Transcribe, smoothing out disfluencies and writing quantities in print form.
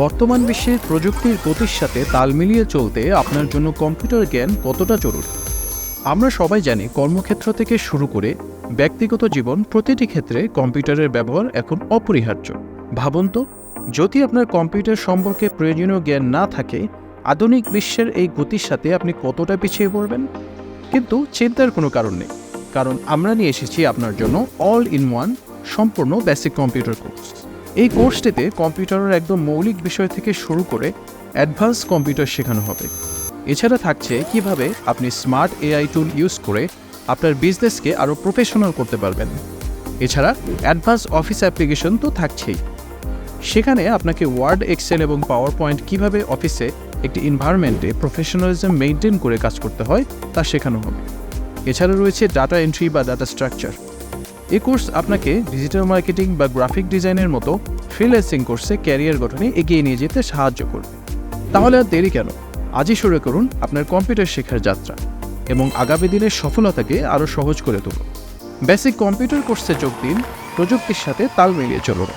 বর্তমান বিশ্বে প্রযুক্তির গতির সাথে তাল মিলিয়ে চলতে আপনার জন্য কম্পিউটার জ্ঞান কতটা জরুরি। আমরা সবাই জানি কর্মক্ষেত্র থেকে শুরু করে ব্যক্তিগত জীবন প্রতিটি ক্ষেত্রে কম্পিউটারের ব্যবহার এখন অপরিহার্য। ভাবুন তো, যদি আপনার কম্পিউটার সম্পর্কে প্রয়োজনীয় জ্ঞান না থাকে, আধুনিক বিশ্বের এই গতির সাথে আপনি কতটা পিছিয়ে পড়বেন। কিন্তু চিন্তার কোনো কারণ নেই, কারণ আমরা নিয়ে এসেছি আপনার জন্য অল ইন ওয়ান সম্পূর্ণ বেসিক কম্পিউটার কোর্স। এই কোর্সটিতে কম্পিউটারের একদম মৌলিক বিষয় থেকে শুরু করে অ্যাডভান্স কম্পিউটার শেখানো হবে। এছাড়া থাকছে কিভাবে আপনি স্মার্ট এআই টুল ইউজ করে আপনার বিজনেসকে আরও প্রফেশনাল করতে পারবেন। এছাড়া অ্যাডভান্স অফিস অ্যাপ্লিকেশন তো থাকছেই। সেখানে আপনাকে ওয়ার্ড, এক্সেল এবং পাওয়ার পয়েন্ট কীভাবে অফিসে একটি এনভায়রনমেন্টে প্রফেশনালিজম মেনটেন করে কাজ করতে হয় তা শেখানো হবে। এছাড়া রয়েছে ডাটা এন্ট্রি বা ডাটা স্ট্রাকচার। এই কোর্স আপনাকে ডিজিটাল মার্কেটিং বা গ্রাফিক ডিজাইনের মতো ফ্রিল্যান্সিং কোর্সে ক্যারিয়ার গঠনে এগিয়ে নিয়ে যেতে সাহায্য করবে। তাহলে আর দেরি কেন, আজই শুরু করুন আপনার কম্পিউটার শেখার যাত্রা এবং আগামী দিনের সফলতাকে আরও সহজ করে তুলুন। বেসিক কম্পিউটার কোর্সে যোগ দিন, প্রযুক্তির সাথে তাল মিলিয়ে চলুন।